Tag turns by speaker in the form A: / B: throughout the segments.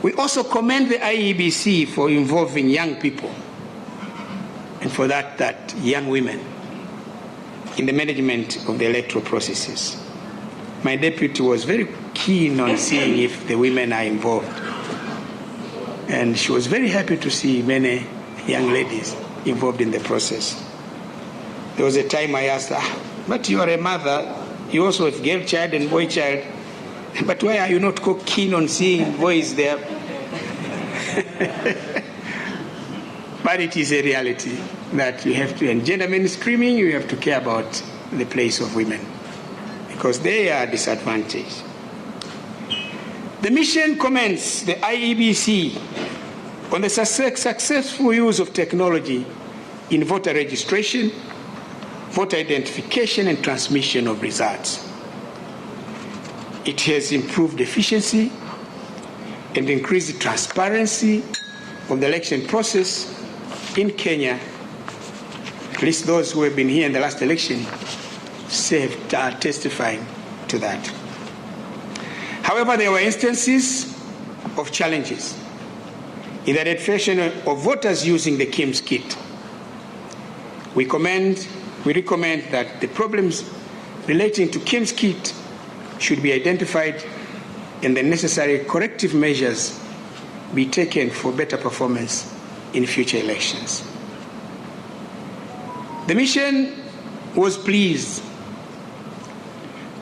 A: We also commend the Iebc for involving young people, and for that young women, in the management of the electoral processes. My deputy was very keen on seeing if the women are involved, and she was very happy to see many young ladies involved in the process. There was a time I asked her, but you are a mother, you also have girl child and boy child, but why are you not keen on seeing boys there? But it is a reality that you have to, and gender mainstreaming, you have to care about the place of women, because they are disadvantaged. The mission commends the Iebc on the successful use of technology in voter registration, voter identification, and transmission of results. It has improved efficiency and increased transparency of the election process in Kenya. At least those who have been here in the last election are testifying to that. However, there were instances of challenges in the identification of voters using the KIMS kit. We recommend that the problems relating to KIMS kit should be identified and the necessary corrective measures be taken for better performance in future elections. The mission was pleased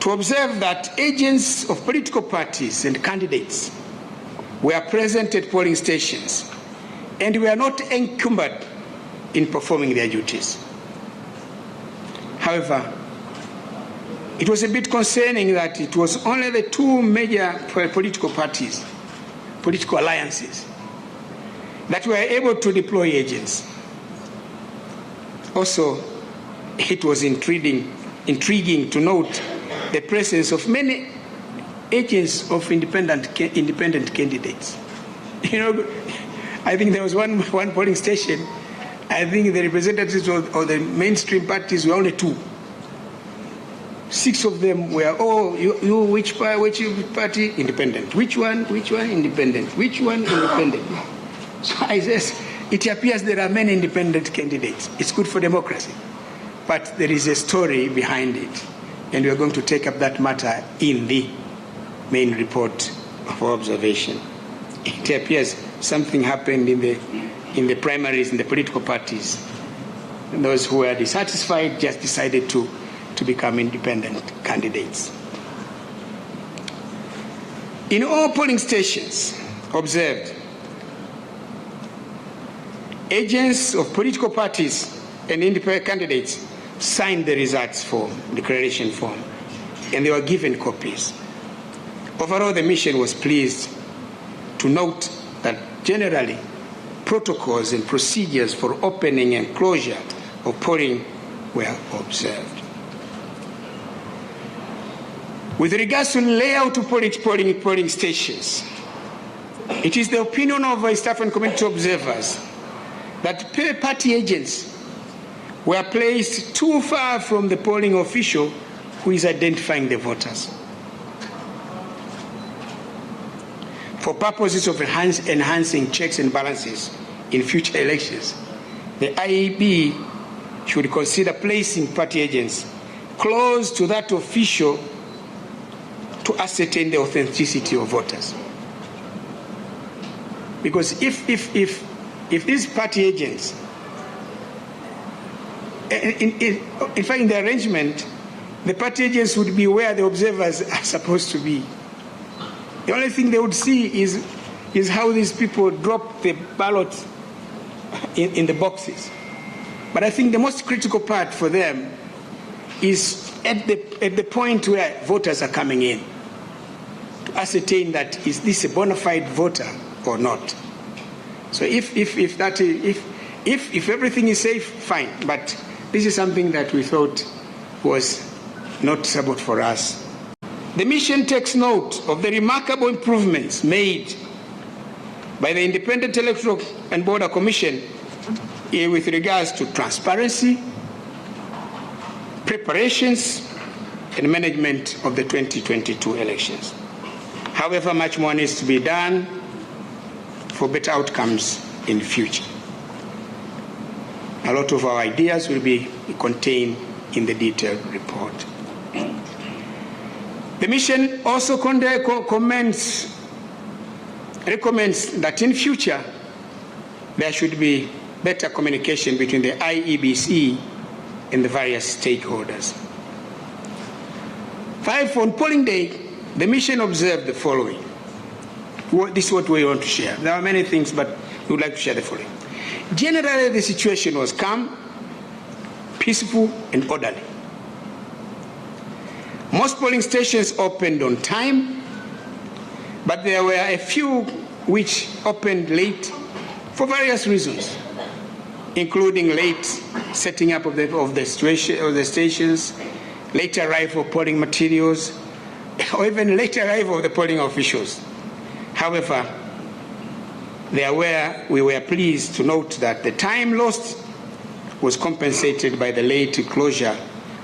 A: to observe that agents of political parties and candidates were present at polling stations and were not encumbered in performing their duties. However, it was a bit concerning that it was only the two major political parties, political alliances, that were able to deploy agents. Also, it was intriguing to note the presence of many agents of independent candidates. You know, I think there was one polling station, I think the representatives of the mainstream parties were only two. 6 of them were, you which party? Independent. Which one? Independent. Which one? Independent. So I says, it appears there are many independent candidates. It's good for democracy. But there is a story behind it. And we are going to take up that matter in the main report of observation. It appears something happened in the primaries in the political parties. And those who were dissatisfied just decided to become independent candidates. In all polling stations observed, agents of political parties and independent candidates signed the results form, declaration form, and they were given copies. Overall, the mission was pleased to note that generally protocols and procedures for opening and closure of polling were observed. With regards to the layout of polling stations, it is the opinion of staff and community observers that party agents were placed too far from the polling official who is identifying the voters. For purposes of enhancing checks and balances in future elections, the IEB should consider placing party agents close to that official to ascertain the authenticity of voters. Because if these party agents, in fact, in the arrangement, the party agents would be where the observers are supposed to be. The only thing they would see is how these people drop the ballots in the boxes. But I think the most critical part for them is at the point where voters are coming in, to ascertain that is this a bona fide voter or not. So if everything is safe, fine. But this is something that we thought was noticeable for us. The mission takes note of the remarkable improvements made by the Independent Electoral and Border Commission with regards to transparency, preparations, and management of the 2022 elections. However, much more needs to be done for better outcomes in the future. A lot of our ideas will be contained in the detailed report. The mission also recommends that in future there should be better communication between the IEBC and the various stakeholders. 5, on polling day, the mission observed the following. This is what we want to share. There are many things, but we would like to share the following. Generally, the situation was calm, peaceful, and orderly. Most polling stations opened on time, but there were a few which opened late for various reasons, including late setting up of the stations, late arrival of polling materials, or even late arrival of the polling officials. However, we were pleased to note that the time lost was compensated by the late closure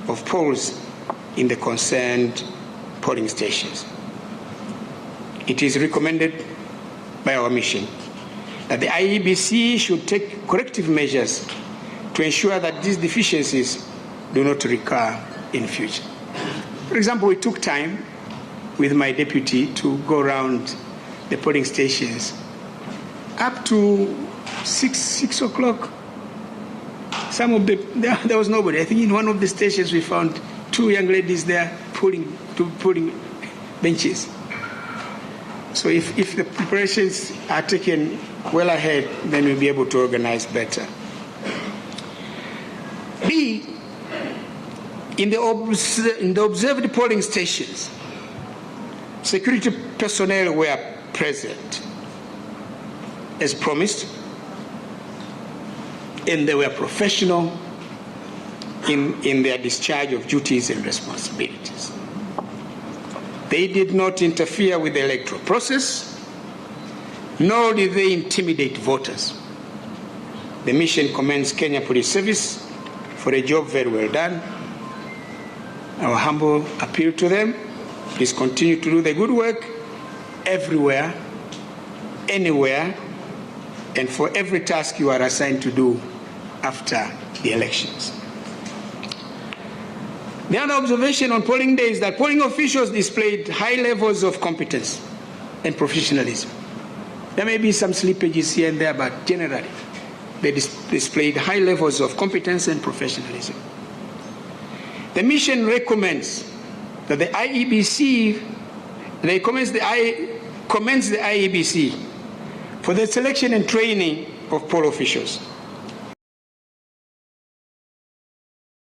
A: of polls in the concerned polling stations. It is recommended by our mission that the IEBC should take corrective measures to ensure that these deficiencies do not recur in future. For example, we took time with my deputy to go around the polling stations up to 6 o'clock. There was nobody. I think in one of the stations we found 2 young ladies there pulling benches. So if the preparations are taken well ahead, then we'll be able to organize better. B, in the observed polling stations, security personnel were present as promised, and they were professional in their discharge of duties and responsibilities. They did not interfere with the electoral process, nor did they intimidate voters. The mission commends Kenya Police Service for a job very well done. Our humble appeal to them: please continue to do the good work everywhere, anywhere, and for every task you are assigned to do after the elections. The other observation on polling day is that polling officials displayed high levels of competence and professionalism. There may be some slippages here and there, but generally they displayed high levels of competence and professionalism. The mission recommends that the IEBC, commends the IEBC for the selection and training of poll officials.